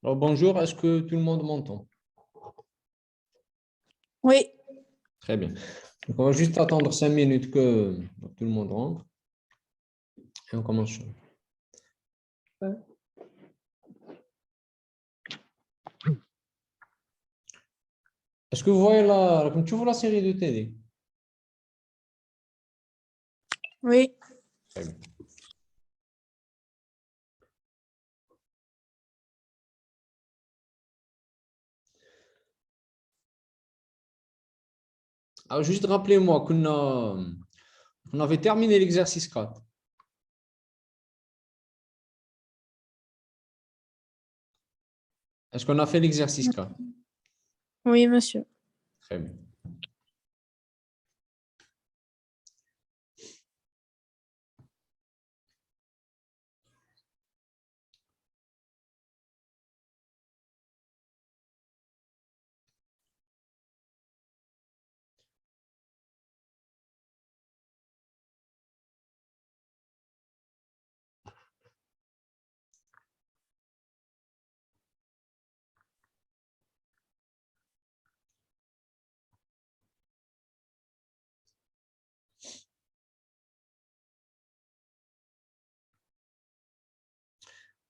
Alors, bonjour, est-ce que tout le monde m'entend? Oui, Très bien. Donc, on va juste attendre 5 minutes que tout le monde rentre et on commence. Est-ce que vous voyez comme tu vois la série de télé? oui. Très bien. Alors, juste rappelez-moi qu'on avait terminé l'exercice 4. Est-ce qu'on a fait l'exercice 4? Oui, monsieur. Très bien.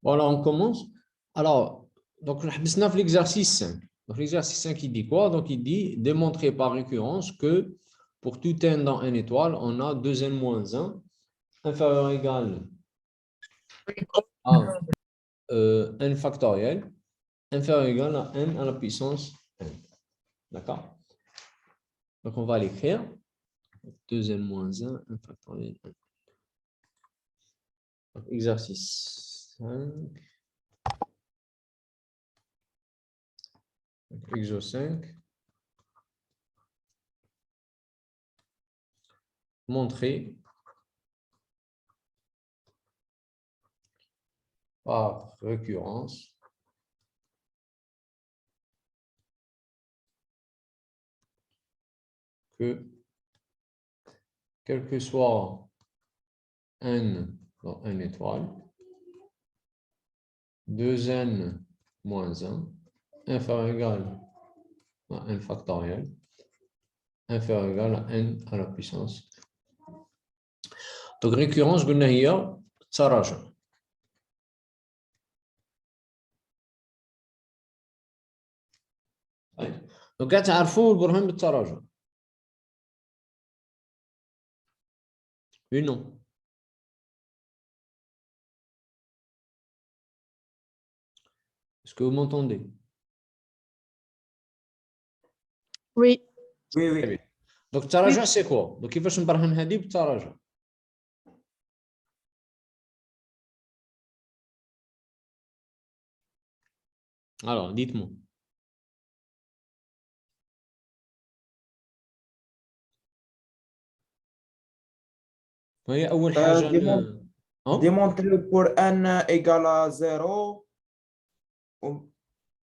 Voilà, on commence. Alors, donc, on a fait l'exercice 5. Donc, l'exercice 5, il dit quoi? Donc, il dit démontrer par récurrence que pour tout n dans n étoile, on a 2n moins 1 inférieur ou égal à n factoriel inférieur ou égal à n à la puissance n. D'accord? Donc, on va l'écrire. 2n moins 1, n factoriel n. Donc, exercice 5. Exo 5. Montrer par récurrence que quel que soit n dans n étoile, 2n moins 1 inférieur ou égal à n factoriel inférieur ou égal à n à la puissance. Donc récurrence قلنا هي تراجع. Donc قاعد تعرفوا البرهان بالتراجع. Oui, non. Est-ce que vous m'entendez? Oui. Oui, Très oui. bien. Donc التراجع c'est quoi? Donc كيفاش نبرهن هذه بالتراجع؟ Alors, dites-moi. وهي أول حاجة démontrer pour n égale à 0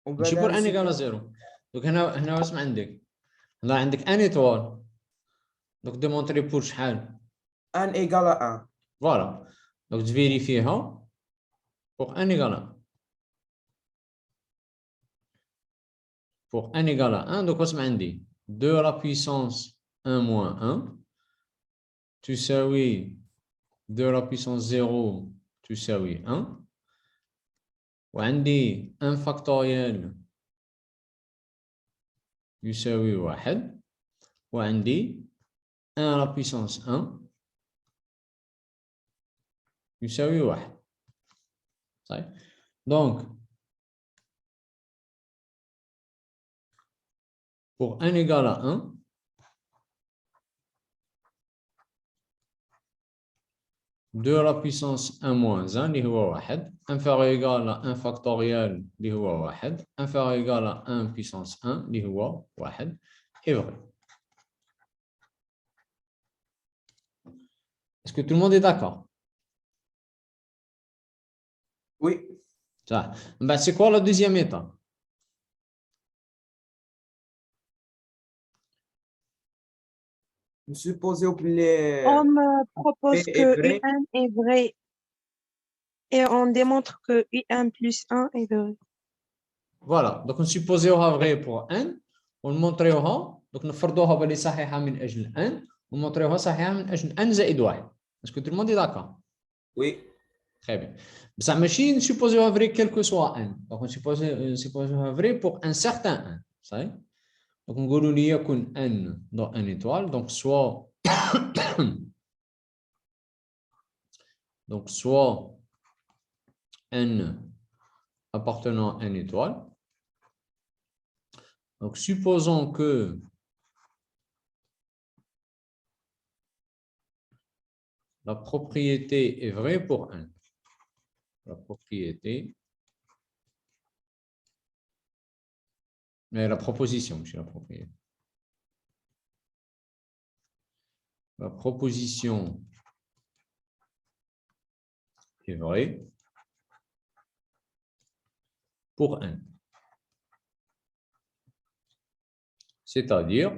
ماشي بور ان وبعدها ايكال زيرو. دوك هنا واش عندك؟ هنا عندك ان ايتوال. دوك ديمونطري بور شحال؟ n égale à 1. فوالا. دوك تفيريفيها بور ان ايكال 1. بور ان ايكال 1 دوك واش عندي؟ 2 لا بويسونس 1 موان 1 تساوي 2 لا بويسونس 0 تساوي 1 وعندي 1 فاكتوريال يساوي 1 وعندي 1 لا بويسونس 1 يساوي 1. طيب دونك pour n égale à 1, deux à la puissance 1 moins 1 اللي هو 1 inférieur égal à 1 factoriel اللي هو 1 inférieur égal à 1 puissance 1 اللي هو 1 est vrai. Est-ce que tout le monde est d'accord? Oui. Ça. Ben, c'est quoi la deuxième étape? Supposons que les On me propose P est que vrai. UN est vrai et on démontre que UN plus 1 est vrai. Voilà, donc on supposéها vrai pour n ونمونطريوها donc نفرضوها بلي صحيحة من أجل n ونمونطريوها صحيحة من أجل n زائد 1. Est-ce que tout le monde est d'accord? Oui. Très bien. بصح ماشي نسupposéوها vrai quel que soit n. Donc on supposéوها vrai pour un certain n. صحيح؟ Donc نقولوا ليكن n dans n étoile donc soit donc soit n appartenant à n étoile. Donc, supposons que la propriété est vraie pour n. La propriété, mais la proposition, monsieur, la propriété. La proposition est vraie pour n. C'est-à-dire,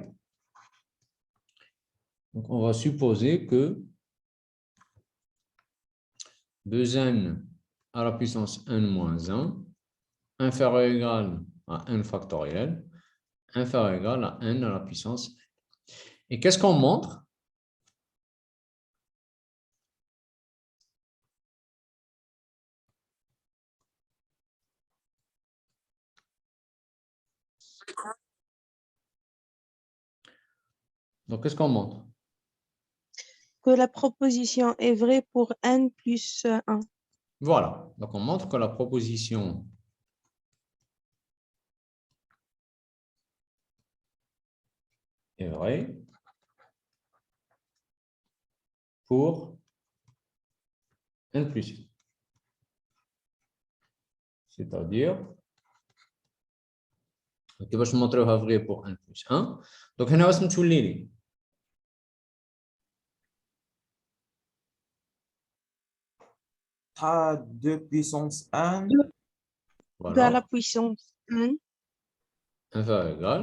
donc on va supposer que 2n à la puissance n moins 1 inférieur ou égal à n factoriel inférieur ou égal à n à la puissance n. Et qu'est-ce qu'on montre? Donc, qu'est-ce qu'on montre? Que la proposition est vraie pour n plus 1. Voilà. Donc, on montre que la proposition est vraie pour n plus 1. C'est-à-dire, je vais montrer vrai pour n plus 1. Donc, on va se mettre À 2 puissance 1. De à la voilà, puissance n. inférieur ou égal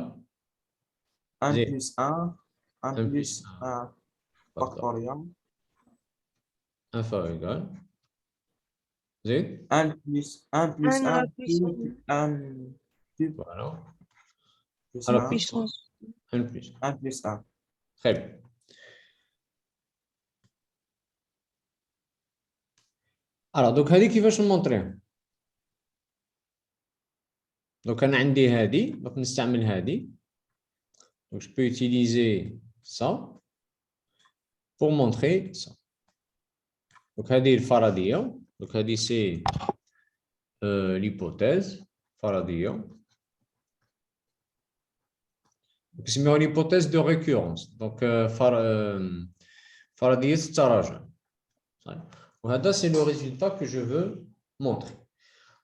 1 0. plus 1. 1 1 plus plus 1 1 factoriel. inférieur ou égal 0. 1 plus 1 plus 1 à la 1 puissance plus 1 plus Voilà, plus à la 1. puissance n plus 1. 1 plus 1. Très bien. Alors, donc, هذه كيفاش نمونطريها؟ Donc, أنا عندي هذه، donc نستعمل هذه. Donc, je peux utiliser ça pour montrer ça. Donc, هذه الفرضية. Donc, هذه c'est l'hypothèse فرضية. اسمها l'hypothèse de récurrence. Donc, فرضية التراجع. وهذا c'est le résultat que je veux montrer.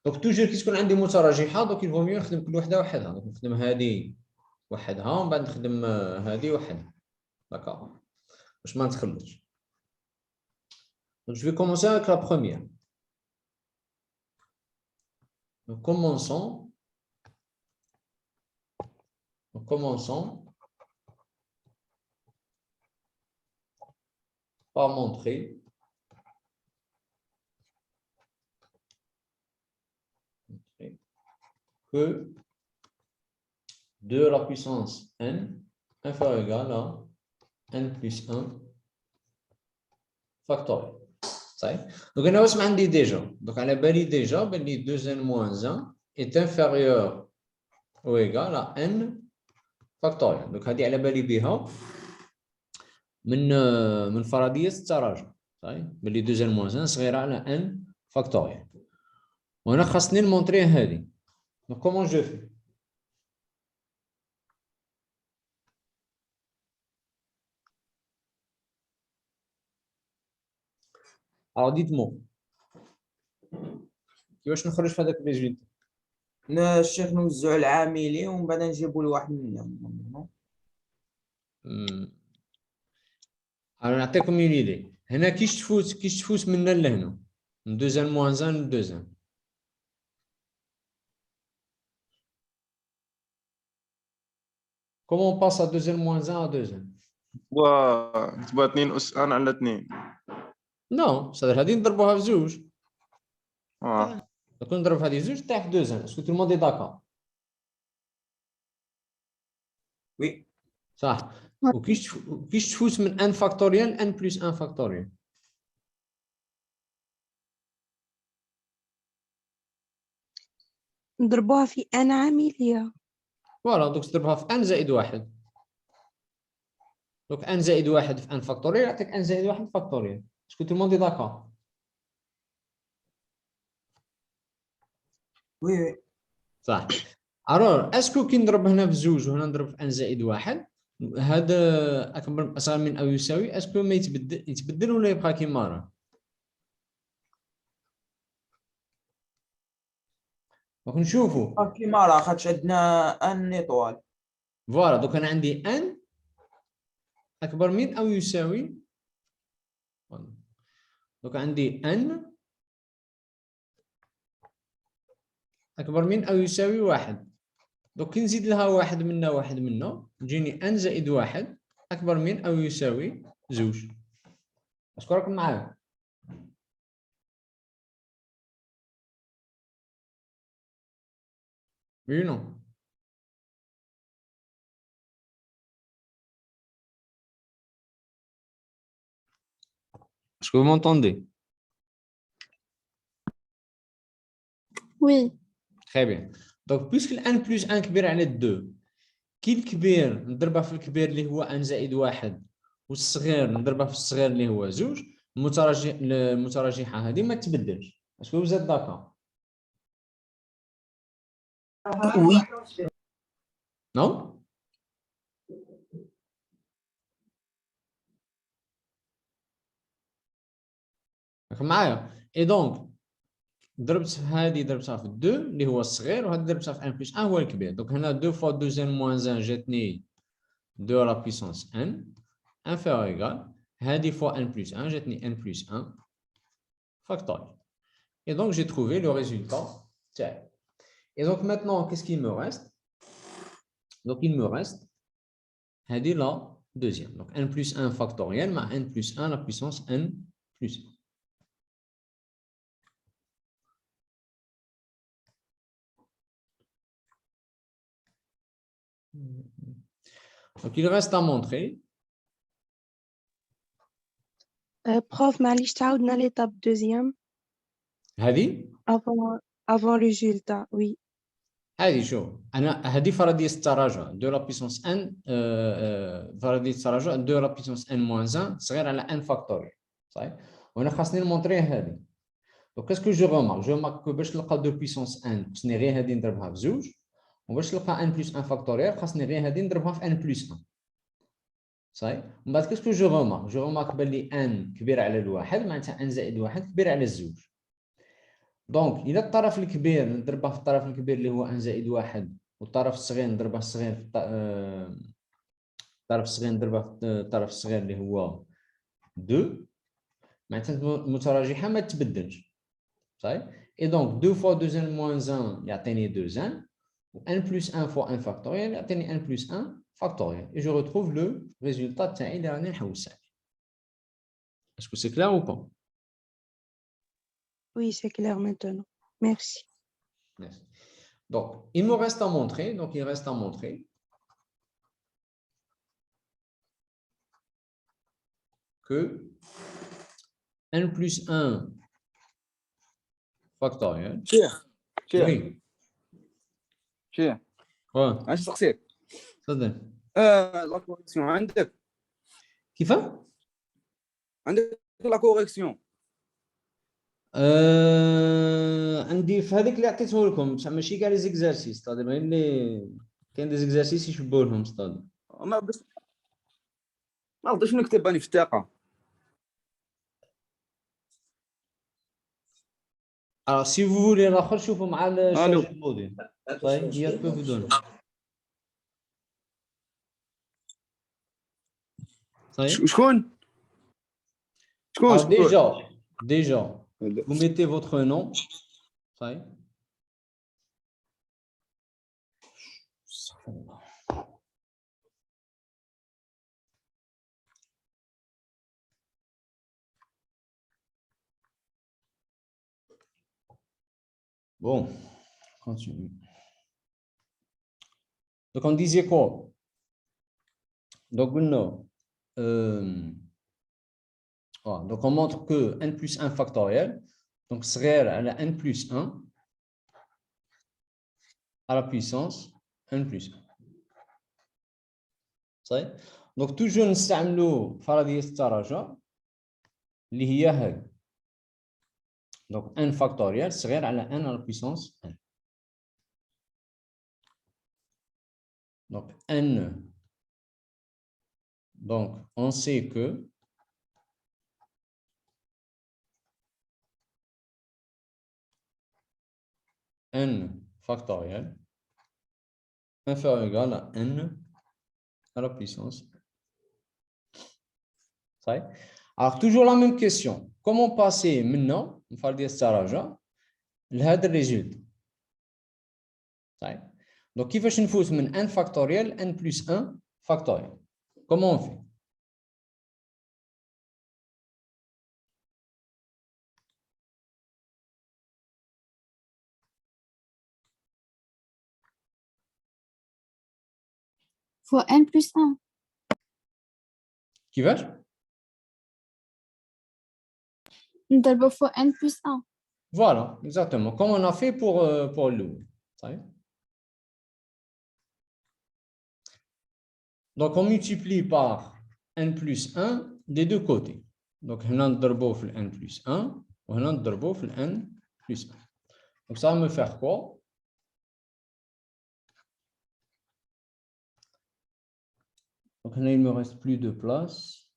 Donc, toujours كي تكون عندي متراجحة donc il vaut mieux نخدم كل وحدة وحدها. Donc, نخدم هذه وحدها ومن بعد نخدم هذه وحدها. D'accord. باش ما نتخلطش. Donc, je vais commencer avec la première. Donc, commençons par montrer que 2 à la puissance n inférieur ou égal à n plus 1 factoriel. Donc, on a déjà. Donc, on a déjà 2n moins 1 est inférieur ou égal à n factoriel. Donc, هذه على بالي بها من فرضية التراجع. باللي 2n moins 1 صغيرة على n factoriel. وهنا خاصني نمونطري هذه. Donc, comment je fais? Alors, dites-moi. كيفاش نخرج في هذاك الريزولت؟ الشيخ نوزعوا العاملين ومن بعد نجيبوا لواحد منهم. Alors, نعطيكم une idée. هنا كيش تفوت منا لهنا من 2n moins 1 ل 2n. Comment on passe à 2n moins 1 à 2n? تبقى 2 أس ان على 2. Non, c'est-à-dire هذه نضربوها في زوج. اه كون نضرب هذه زوج تطيح في 2n. Est-ce que tout le monde est d'accord? Oui. صح. وكيش تفوت من ان فاكتوريال ان بلس ان فاكتوريال. نضربوها في ان عاملية. فوالا دوك تضربها في ان زائد واحد. دوك ان زائد واحد في ان فاكتوريال يعطيك ان زائد واحد فاكتوريال. اسكو تو الموند داكور؟ وي وي. صح. الوغ اسكو كي نضرب هنا في زوج وهنا نضرب في ان زائد واحد هذا اكبر اصغر من او يساوي اسكو ما يتبدل ولا يبقى كيما راه؟ دونك نشوفوا كيما راه خاطش عندنا ان ايطوال. فوالا دوك انا عندي ان اكبر من او يساوي. دوك عندي ان اكبر من او يساوي واحد. دوك كي نزيد لها واحد منا تجيني ان زائد واحد اكبر من او يساوي زوج. اسكو راكم معايا؟ وي نو؟ اسكو m'entendez؟ Oui. Très bien. Donc, puisque n plus 1 كبير على 2 كي الكبير نضربها في الكبير اللي هو n زائد واحد والصغير نضربها في الصغير اللي هو زوج المتراجحة هذه ما تبدلش. اسكو vous êtes d'accord؟ وي. Non؟ راكم معايا؟ اي دونك ضربت في هذه ضربتها في 2 اللي هو الصغير وهذه ضربتها في n plus 1 هو الكبير. دونك هنا 2 fois 2 n moins 1 جاتني 2 à la puissance n inférieur égal هذه fois n plus 1 جاتني n plus 1 factoriel. Et donc j'ai trouvé le résultat. Et donc maintenant qu'est-ce qu'il me reste? Donc il me reste هذه la deuxième. Donc n plus 1 factoriel مع n plus 1 la puissance n plus 1. Donc il reste à montrer. Prof, معليش تعاودنا l'étape deuxième هذه avant résultat. Oui. هذه شو انا هذه فرضيه التراجع دو لا بيسونس ان فرضيه التراجع دو لا بيسونس ان موان 1 صغير على ان فاكتوريال صحيح. وانا خاصني نمونطري هذه. دونك كاسكو جو ريمارك باش نلقى دو بيسونس ان خاصني غير هذه نضربها في زوج وباش نلقى ان بلس ان فاكتوريال خاصني غير هذه نضربها في ان بلس 1 صحيح. من بعد كاسكو جو ريمارك بلي ان كبير على الواحد معناتها ان زائد واحد كبير على الزوج. دونك الى الطرف الكبير نضربه في الطرف الكبير اللي هو ان زائد واحد والطرف الصغير نضربه الصغير في الطرف الصغير نضربه في الطرف الصغير اللي هو 2 معناتها المتراجحه ما تبدلش صحيح. اي دونك 2 فوا 2 ان موان 1 يعطيني 2 ان و ان بلس 1 فوا ان فاكتوريال يعطيني ان بلس 1 فاكتوريال اي جو ريتروف لو ريزولتا تاعي اللي راني نحوس عليه. اسكو سي كلير او با؟ Oui, c'est clair maintenant. Merci. Merci. Donc, il me reste à montrer. Donc, il reste à montrer que n plus 1 factoriel. شيخ Oui. شيخ Ouais. عايز تقصير تفضل. لا كوريكسيون عندك كيف؟ لا كوريكسيون عندي في هذيك اللي عطيته لكم بصح ماشي كاع لي زيكزارسيس غير اللي كاين دي زيكزارسيس يشبهوا لهم استاذ. ما بس ما رضيتش نكتب اني في الثقه. Alors, si vous voulez الاخر شوفوا مع الو الشاشه الماضيه صحيح هي تكون في دون صحيح. شكون Alors déjà vous mettez votre nom صحيح. Bon, continue. Donc on disait quoi? Donc, donc on montre que n plus 1 factoriel, donc serait à la n plus 1 à la puissance n plus 1. صحيح؟ donc toujours نستعملوا فرضية التراجع اللي هي هذه. donc n factoriel صغير على n à la puissance n. donc n, donc on sait que n factoriel inférieur ou égal à n à la puissance. Alors, toujours la même question. Comment passer maintenant, on va dire ça, le résultat. Donc, il faut une fois n factoriel, n plus 1 factoriel. Comment on fait? Fois n plus 1. Qui va? نضربه fois n plus 1. Voilà, exactement. Comme on a fait pour le. Donc, on multiplie par n plus 1 des deux côtés. Donc, on a le n plus 1 et on a le n plus 1. Donc, ça va me faire quoi? Donc, là, il ne me reste plus de place.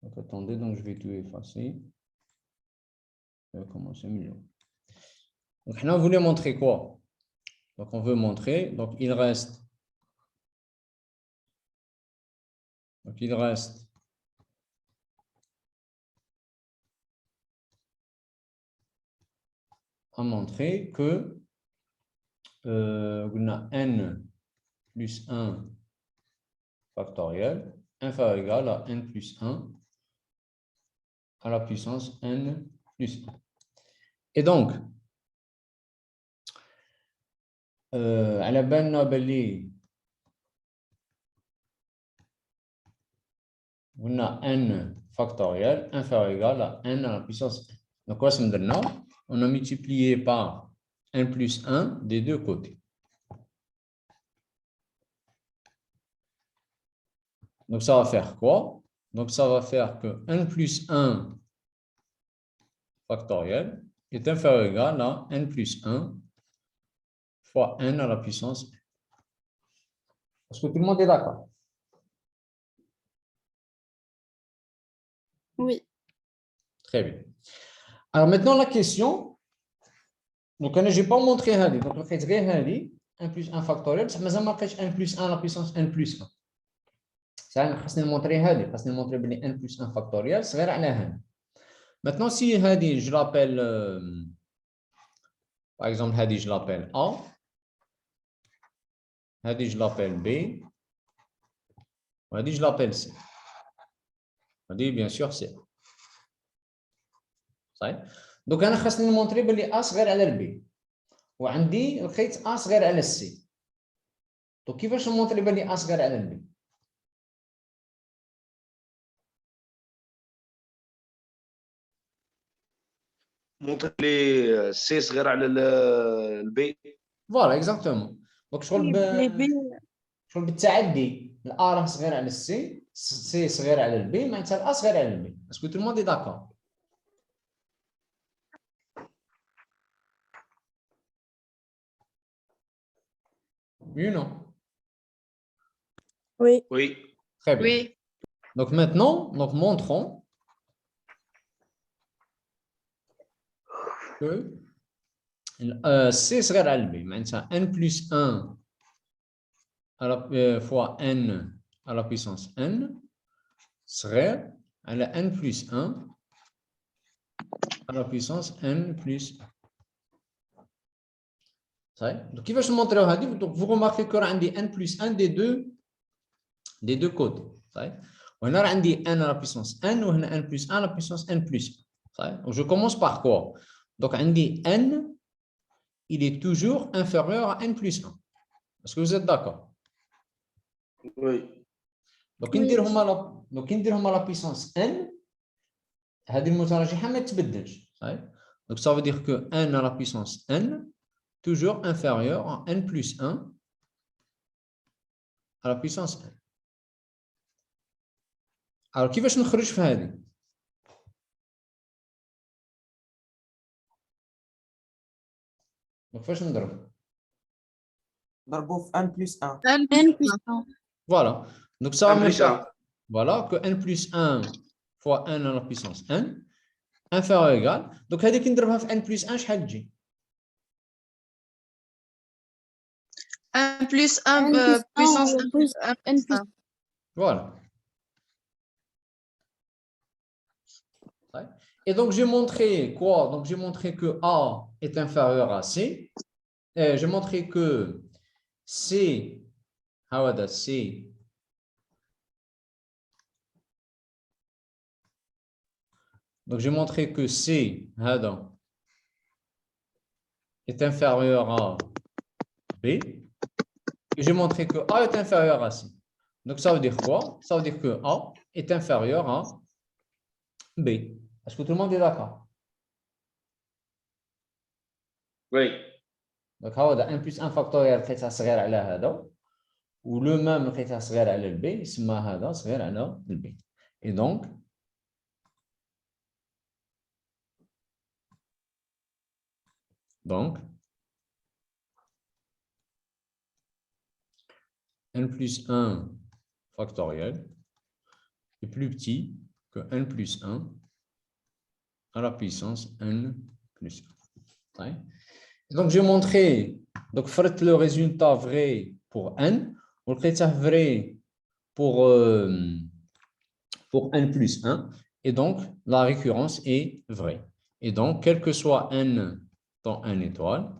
Donc, attendez, donc je vais tout effacer. Je vais commencer mieux. Donc, là, on voulait montrer quoi? Donc, on veut montrer, donc il reste à montrer que on a n plus 1 factoriel inférieur ou égal à n plus 1 à la puissance n plus 1. Et donc, à la بالي on a n factoriel inférieur ou égal à n à la puissance n. Donc, quoi, on a multiplié par n plus 1 des deux côtés. Donc, ça va faire quoi? Donc, ça va faire que n plus 1 factoriel est inférieur ou égal à n plus 1 fois n à la puissance n. Est-ce que tout le monde est d'accord? Oui. Très bien. Alors, maintenant, la question. Donc, je n'ai pas montré Hali. Donc, on fait Hali, 1 plus 1 factoriel. Ça m'a marqué 1 plus 1 à la puissance n plus 1. Ça, je vais montrer Hali. Je vais montrer n plus 1 factoriel. C'est vrai. Maintenant, si Hali, je l'appelle, par exemple, Hali, je l'appelle A. Hali, je l'appelle B. Hali, je l'appelle C. Hali, bien sûr, C. Donc, je vais montrer que A صغير على B. وعندي لقيت A صغير على C. Donc, كيفاش نمونطري بلي A صغير على B؟ مونطري لي سي صغير على البي. فوالا اكزاكتومون. دونك شغل بالتعدي الA راه صغير على السي، سي صغير على البي، معناتها الA صغير على البي. اسكو تو الموند داكور؟ Oui ou non? Oui. Oui. Très bien. Oui. Donc maintenant, montrons que C صغير على البي، معناتها n plus 1 à la, fois n à la puissance n صغير على n plus 1 à la puissance n plus 1. Donc, كيفاش نمونطريو هذه؟ Donc, vous remarquez que عندي n plus 1 des deux côtés. وهنا راه عندي n à la puissance n وهنا n plus 1 à la puissance n plus 1. Donc, je commence par quoi? Donc, عندي n, il est toujours inférieur à n plus 1. Est-ce que vous êtes d'accord? Oui. Donc, كي نديرهم على puissance n, هذه المتراجحة ما تتبدلش. Donc, ça veut dire que n à la puissance n, toujours inférieur à n plus 1 à la puissance n. Alors, كيفاش نخرج في هذه؟ Donc, كيفاش نضرب؟ ضربوا في n plus 1. N plus 1. Voilà. Donc, ça va Un me plus faire un. voilà, que n plus 1 fois n à la puissance n, inférieur ou égal. Donc, هذه كي نضربها في n plus 1 شحال تجي؟ 1 plus 1 N plus 1 puissance plus N plus 1. Voilà. Et donc, j'ai montré quoi? Donc, j'ai montré que A est inférieur à C. J'ai montré que C, C donc, j'ai montré que C est inférieur à B. Et j'ai montré que A est inférieur à C. Donc, ça veut dire quoi? Ça veut dire que A est inférieur à B. Est-ce que tout le monde est d'accord? Oui. Donc, 1 plus 1 factoriel لقيتها صغير على هذا ولو ميم لقيتها صغير على البي يسمى هذا صغير على البي. Et donc n plus 1 factoriel est plus petit que n plus 1 à la puissance n plus 1. Donc, j'ai montré, donc, faites le résultat vrai pour n, ou le vrai pour n plus 1, et donc, la récurrence est vraie. Et donc, quel que soit n dans n étoile,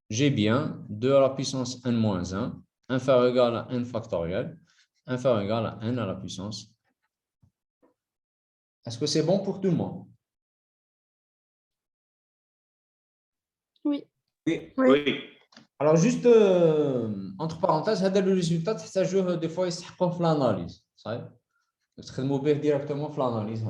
j'ai bien 2 à la puissance n moins 1, inférieur ou égal à n factoriel, inférieur ou égal à n à la puissance. Est-ce que c'est bon pour tout le monde? Oui. Oui. Alors, juste entre parenthèses, le résultat, ça joue des fois, il s'appelle l'analyse. تخدموا به directement في l'analyse.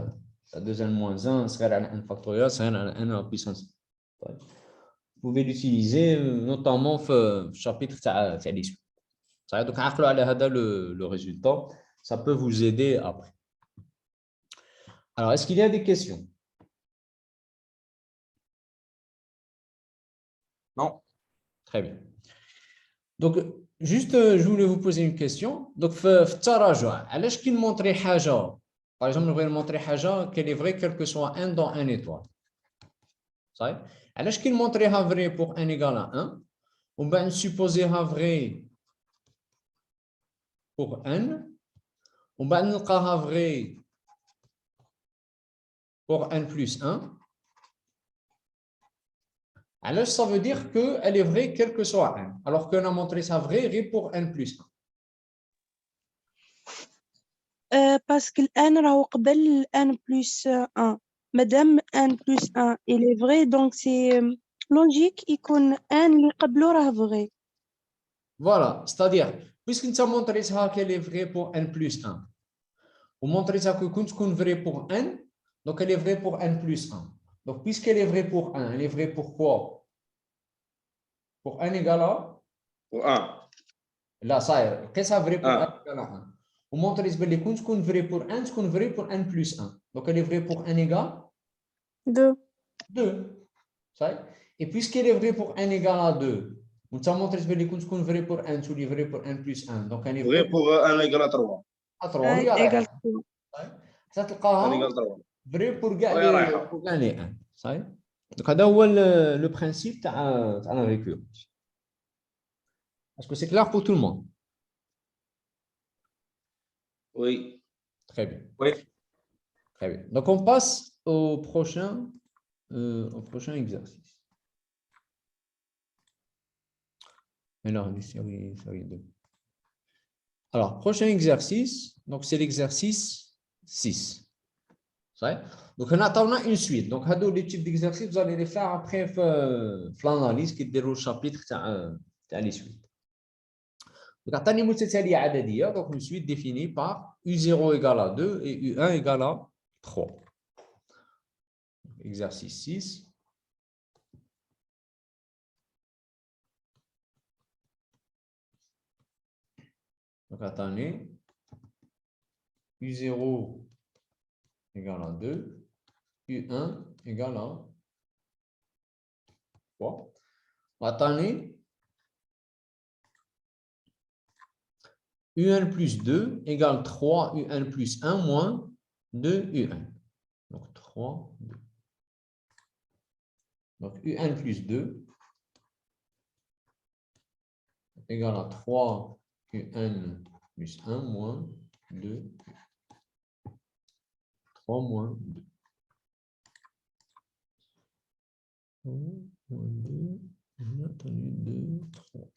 2n-1 صغير على n factoriel صغير على n à la puissance. Vous pouvez l'utiliser notamment في الشابيتر تاع les suites. Donc, عقلوا على هذا le résultat. Ça peut vous aider après. Alors, est-ce qu'il y a des questions? Non. Très bien. Donc, juste, je voulais vous poser une question. Donc, في التراجع علاش كي نمونطري حاجه par exemple نبغي نمونطري حاجه qu'elle est vraie quel que soit n dans n étoile. صحيح؟ علاش كي نمونطريها vrai pour n égale à 1 ومن بعد نسوبوزيها vrai pour n ومن بعد نلقاها vrai pour n plus 1. Alors, ça veut dire qu'elle est vraie quel que soit n, alors qu'on a montré ça vrai pour n plus 1. Parce que n راهو قبل n plus 1. Madame n plus 1, il est vrai, donc c'est logique يكون n اللي قبله راه vrai. Voilà, c'est-à-dire, puisque nous avons montré ça qu'elle est vraie pour n plus 1, ou montré ça que quand c'est vrai pour n, donc elle est vraie pour n plus 1. Donc, puisqu'elle est vraie pour 1, elle est vraie pour quoi? Pour n égale à? Pour 1. Là, ça y est. Qu'est-ce que ça vrai pour n égale à 1? On montre que quand c'est vrai pour n, c'est vrai pour n plus 1. Donc, elle est vraie pour n égale? 2. 2. Ça y est. Et puisqu'elle est vraie pour n égale à 2, on t'a montré que quand c'est vrai pour n, c'est vrai pour n plus 1. Donc, elle est vraie pour 1 égale à 3. À 3. égal Ça تلقاها 1 égale 3. vrai pour كاع les 1. صحيح. Donc, هذا هو le principe تاع la récurrence. Est-ce que c'est clair pour tout le monde? Oui. Très bien. Oui. Très bien. Donc, on passe au prochain exercice. Alors, série 2. Alors, prochain exercice, donc c'est l'exercice 6. Donc, on attend une suite. Donc, les types d'exercices, vous allez les faire après l'analyse qui déroule le chapitre les suites. Donc, une suite définie par U0 égale à 2 et U1 égale à 3. Exercice 6. Donc, attendez. U0 égale à 2. U1 égale à 3. Attendez. U1 plus 2 égale 3 U1 plus 1 moins 2 U1. Donc 3, 2. Donc U1 plus 2 égale à 3 U1 plus 1 moins 2. 3 moins 2. 1, moins 2, 2, 3.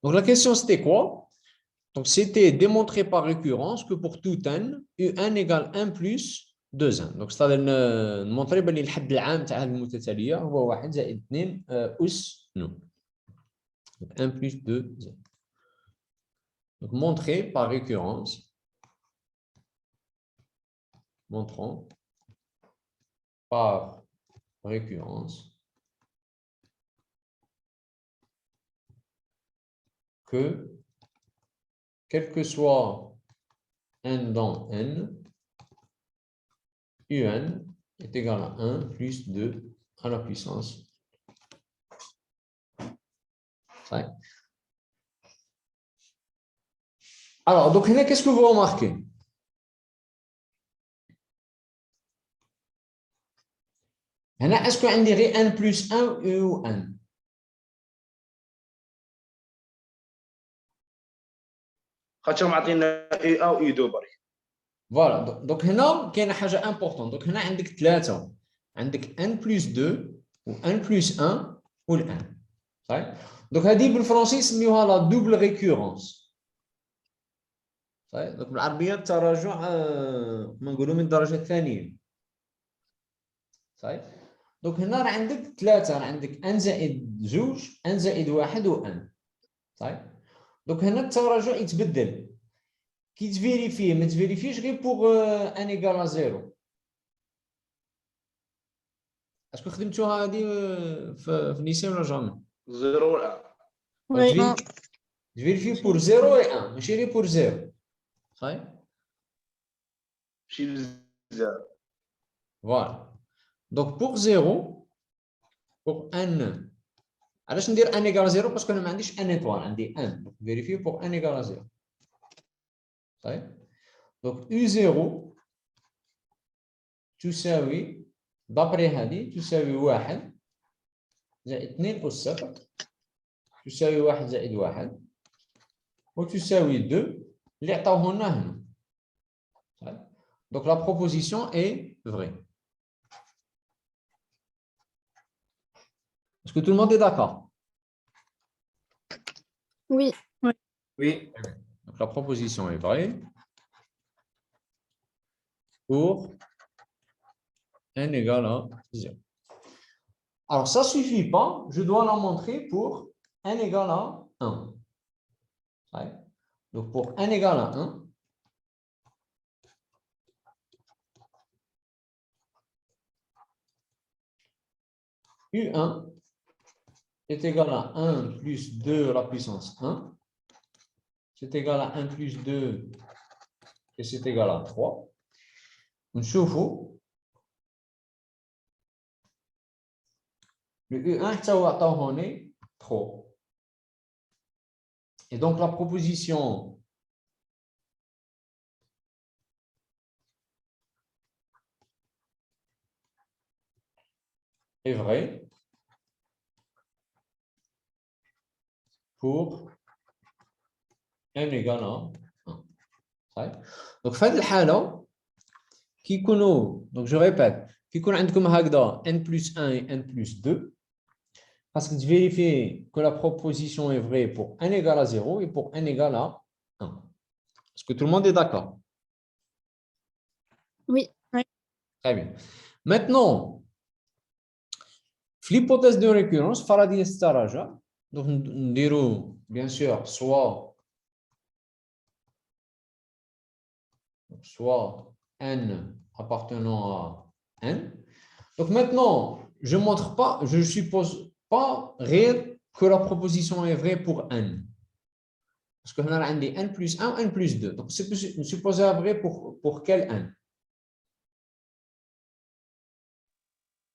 Donc, la question, c'était quoi? Donc, c'était démontré par récurrence que pour tout n, U1 égale 1 plus 2n. Donc, c'est-à-dire montrer que الحد العام تاع المتتالية هو 1 زائد 2 أس نون. Donc, 1 plus 2n. Donc, montrer par récurrence. Montrons par récurrence que quel que soit n dans n, un est égal à 1 plus 2 à la puissance 5. Alors, donc, qu'est-ce que vous remarquez? Est-ce qu'on dirait n plus 1 ou n? خاطر معطينا اي او اي دو برك. Voilà, donc هنا كاينه حاجه امبورطون. دونك هنا عندك ثلاثه، عندك n plus 2 و n plus 1 و n. صحيح؟ دونك هذه بالفرنسي يسميوها لا دوبل ريكورونس. صحيح؟ دونك بالعربيه التراجع ما نقولوا من الدرجه الثانيه. صحيح؟ دونك هنا راه عندك ثلاثه، راه عندك n زائد 2 n زائد 1 و n. صحيح؟ دونك هنا التراجع يتبدل. كي تفيريفيه ما تفيريفيش غير بوغ ان ايكال ا زيرو. اسكو خدمتوها هذه في الليسي ولا جامي؟ زيرو ولا Oui. تفيريفي بور زيرو و 1 ماشي غير بور زيرو. صحيح؟ شي بزاف. فوالا. دونك بوغ زيرو بوغ ان، علاش ندير ان ايكال زيرو؟ باسكو انا ما عنديش ان ايطوال، عندي ان. دونك فيريفي بوغ ان ايكال زيرو. صحيح؟ دونك U0 تساوي دابري هذه تساوي 1 زائد 2 أس 0 تساوي 1 زائد 1 وتساوي 2 اللي عطاوه لنا هنا. صحيح؟ دونك لا بروبوزيسيون اي فري. Est-ce que tout le monde est d'accord? Oui. Oui. Donc la proposition est vraie pour n égale à 0. Alors, ça ne suffit pas, je dois la montrer pour n égale à 1. Ouais. Donc, pour n égale à 1, U1 est égal à 1 plus 2 à la puissance 1. C'est égal à 1 plus 2 et c'est égal à 3. نشوفوا le U1 est 3. Et donc la proposition est vraie pour n égale à 1. صحيح؟ donc في هذه الحالة كي يكونوا، donc je répète، كي يكون عندكم هكذا n plus 1 et n plus 2 parce que tu vérifies que la proposition est vraie pour n égale à 0 et pour n égale à 1. Est-ce que tout le monde est d'accord? Oui. Très bien. Maintenant, l'hypothèse de récurrence, Faraday Staraja, Donc, nous dirons, bien sûr, soit n appartenant à n. Donc, maintenant, je ne montre pas, je ne suppose pas réel que la proposition est vraie pour n. Parce que nous avons n plus 1 ou n plus 2. Donc, c'est supposé vrai pour quel n?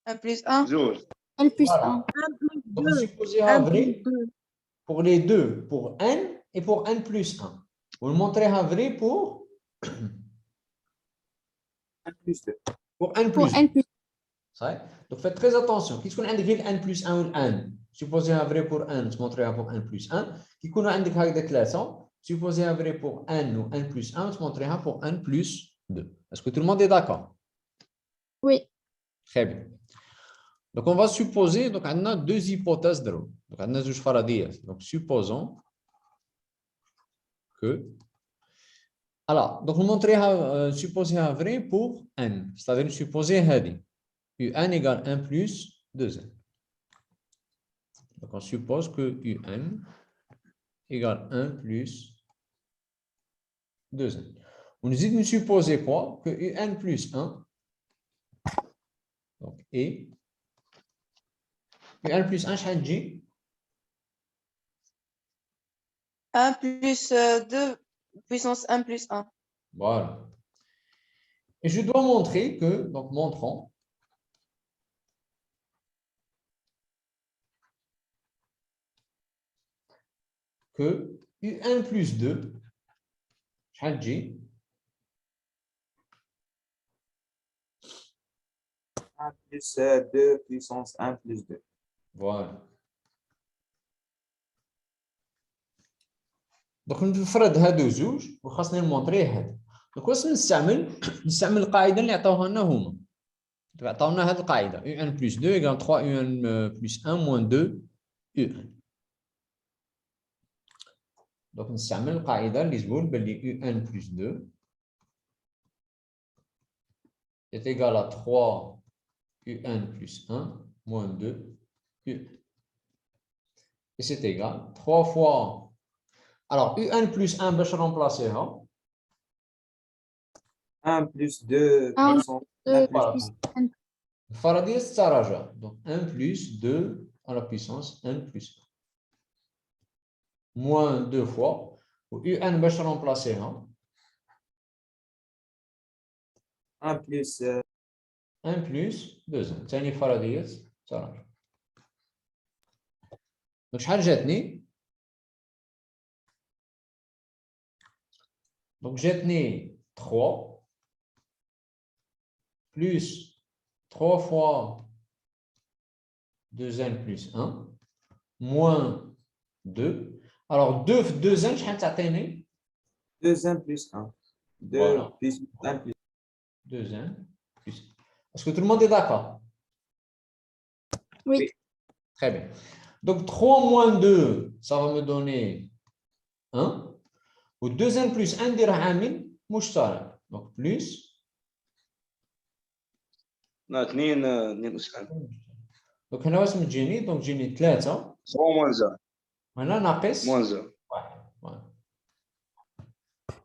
Un plus un. زوج. N plus Voilà. 1. Donc, supposé vrai pour les deux, pour n et pour n plus 1. Vous le montrez vrai pour 1 plus 2. pour n Pour plus 2. N plus صحيح. Donc faites très attention. كي تكون عندك غير n plus 1 ou n, supposé vrai pour n, تمونطريها pour n plus 1. كي يكونوا عندك هكذا ثلاثة, supposé vrai pour n ou n plus 1, تمونطريها pour n plus 2. Est-ce que tout le monde est d'accord? Oui. Très bien. Donc on va supposer, donc on a deux hypothèses de l'eau. Donc on a deux فرضيات. Donc supposons que alors, donc, on montrer supposé vrai pour n, c'est-à-dire supposé هذه un égale 1 plus 2n. Donc, on suppose que un égale 1 plus 2n. On nous supposer quoi? Que un plus 1 donc, et un plus 1, شحال تجي 1 plus 2 puissance 1 plus 1. Voilà. Et je dois montrer que, donc montrons, que un plus 2, شحال تجي 1 plus 2 puissance 1 plus 2. Voilà. Donc نفرض هادو زوج وخاصني نمونطري هذا. دونك واش نستعمل القاعده اللي عطاوها لنا هما. عطاونا هذه القاعده un plus 2 égale 3 un plus 1 moins 2 un. دونك نستعمل القاعده اللي تقول باللي un plus 2 est égal à 3 un plus 1 moins 2 un. Et c'est égal 3 fois. Alors, un plus 1, je vais remplacer. 1 plus 2 1 puissance 2 1 plus plus N. Faraday, c'est ça. Donc, 1 plus 2 à la puissance 1 plus 1. Moins 2 fois. Un, je vais remplacer. 1 plus 1 plus 2. C'est Faraday, ça. Donc, je vais donc, j'ai 3 plus 3 fois 2n plus 1 moins 2. Alors, 2n, je vais t'atteindre 2n plus 1. 2 Voilà. puissance 1 plus 2n plus 1. Est-ce que tout le monde est d'accord? Oui. Très bien. Donc, 3 moins 2, ça va me donner 1. Ou 2n plus 1 دير عامل مشترك. Donc, plus. لا 2 أس 1. Donc, هنا واش متجيني؟ donc تجيني 3. 3 moins 1. هنا ناقص moins 1. 1. Voilà.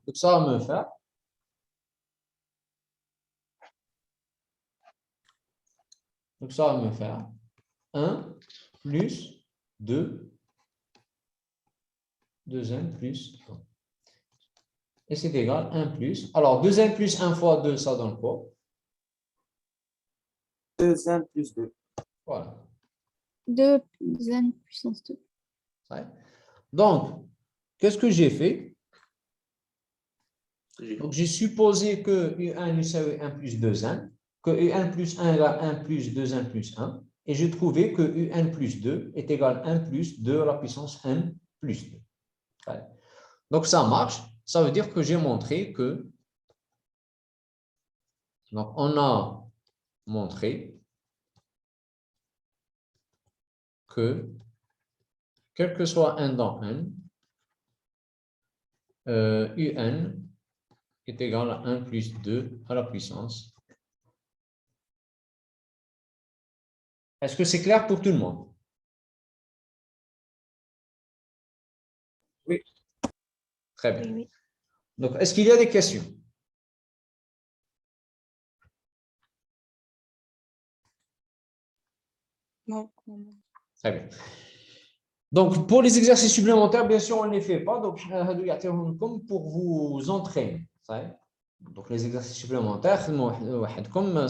Donc, ça va me faire. Donc, ça va me faire 1 plus 2, 2n plus 1. Et c'est égal 1 plus. Alors, 2n plus 1 fois 2, ça donne quoi? 2n plus 2. Voilà. 2 plus N puissance 2. Ouais. Donc, qu'est-ce que j'ai fait? Donc, j'ai supposé que U1 est 1 plus 2n, que U1 plus 1 égale 1 plus 2n plus 1, et j'ai trouvé que U1 plus 2 est égal à 1 plus 2 à la puissance n plus 2. Ouais. Donc, ça marche. Ça veut dire que j'ai montré que, donc, on a montré que, quel que soit n dans n, UN est égal à 1 plus 2 à la puissance. Est-ce que c'est clair pour tout le monde? Oui. Très bien. Oui, oui. Donc, est-ce qu'il y a des questions? Non, non, non. Très bien. Donc, pour les exercices supplémentaires, bien sûr, on ne les fait pas. Donc, comme pour vous entraîner. Donc, les exercices supplémentaires,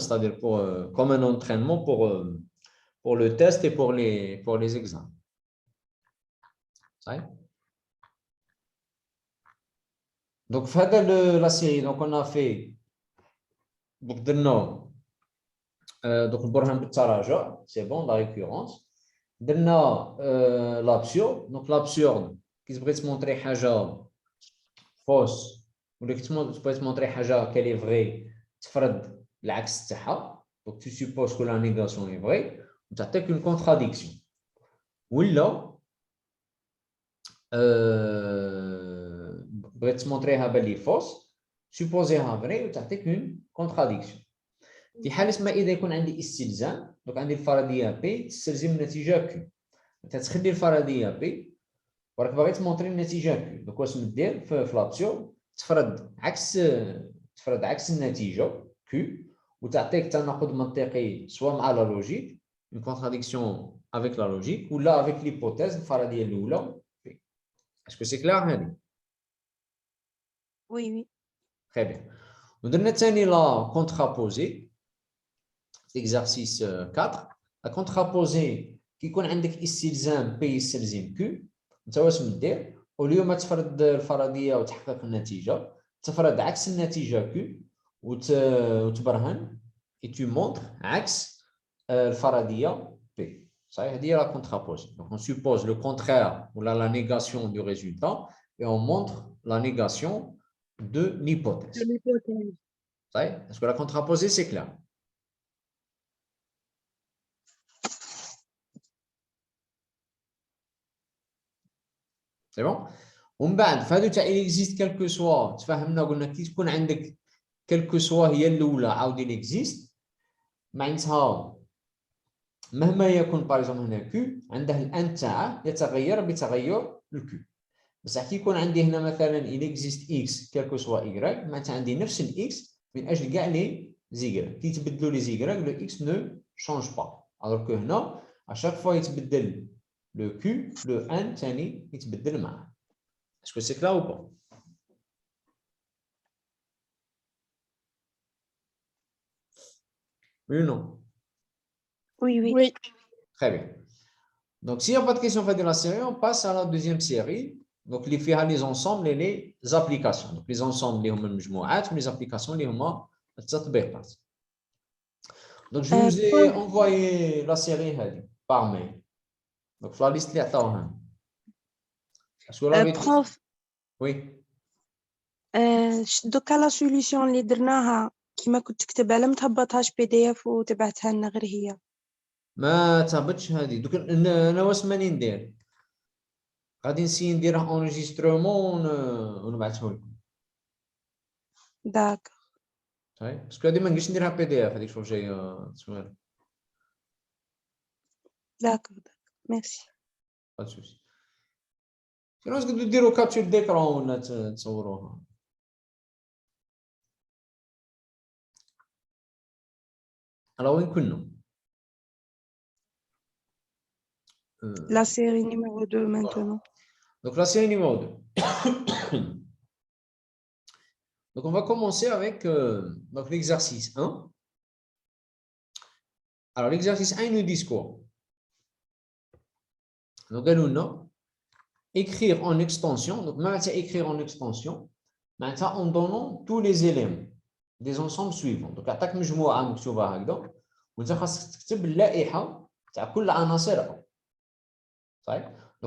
c'est-à-dire comme un entraînement pour le test et pour les examens. Donc, la série, donc on a fait donc le برهان بالتراجع, c'est bon, la récurrence. درنا l'absurde. Donc l'absurde, qui تبغي تمونطري حاجه فوس ولا تبغي تمونطري حاجه qu'elle est vraie, تفرض العكس تاعها. Donc tu supposes que la négation est vraie وتعطيك une contradiction. ولا بغيت تمونطريها باللي فوس, supposéها vraie وتعطيك une contradiction. في حالة ما إذا يكون عندي استلزام، دونك عندي الفرضية بي تستلزم النتيجة كيو، تتخلي الفرضية بي وراك باغي تمونطري النتيجة كيو. دونك واش مدير في لابسيون تفرض عكس النتيجة كيو وتعطيك تناقض منطقي سواء مع لا لوجيك، une contradiction avec la logique ولا avec l'hypothèse الفرضية الأولى بي. Est-ce que c'est clair هذه؟ Oui, oui. Très bien. ودرنا ثاني لا contraposée. Exercice 4, la contraposée qui يكون عندك استلزام P يستلزم Q. انت واش مدير؟ واليوم ما تفرض الفرضيه وتحقق النتيجه، تفرض عكس النتيجه Q وتبرهن et tu montres عكس الفرضيه P. صحيح؟ هذه هي la contraposée. Donc on suppose le contraire ou la négation du résultat et on montre la négation de l'hypothèse. صحيح؟ Est-ce que la contraposée c'est clair? C'est bon. ومن بعد فهادو تاع il existe quel que soit تفهمنا قلنا كي تكون عندك quel que soit هي الاولى عاود il existe معناتها مهما يكون باغ اكزومبل هنا كيو عنده الان تاعه يتغير بتغير الكيو. بصح كي يكون عندي هنا مثلا il existe x quel que soit y معناتها عندي نفس الاكس من اجل كاع لي زيغرا. كي يتبدلوا لي زيغرا لو اكس نو شونج با alors que هنا à chaque fois يتبدل le Q, le N ثاني يتبدل معاه. Est-ce que c'est clair ou pas? Oui ou non? Oui, oui. Oui. Très bien. Donc, s'il n'y a pas de questions de la série, on passe à la deuxième série. Donc, les فيها les ensembles et les applications. Donc, les ensembles اللي هما المجموعات و les applications اللي هما التطبيقات. Donc, je vous ai envoyé la série هذه par mail. Donc, في la liste اللي عطاوها. Est-ce que vous l'avez tous? بروف Oui. دوكا لا سوليسيون اللي درناها كيما كنت تكتبها لم تهبطهاش PDF وتبعتها لنا غير هي. ما تهبطش هذه. دوك انا واش ماني ندير؟ غادي نسيي نديرها اونجسترومون ونبعثه لكم. داك. صحيح باسكو هذه ما نقدرش نديرها PDF هذيك شوف جايه سؤال. داك ميرسي. با سوسي. سينو تقدروا ديروا كابتشر ديكرون ولا تصوروها. على وين كنا؟ La série numéro 2 maintenant. Donc la série numéro 2. Donc on va commencer avec donc l'exercice 1. Alors l'exercice 1 il nous dit quoi? Donc قالوا écrire en extension. Donc معناتها écrire en extension معناتها en donnant tous les éléments des ensembles suivants. Donc عطاك مجموعه مكتوبه هكذا وانت خاصك تكتب اللائحه تاع كل عناصر. صحيح؟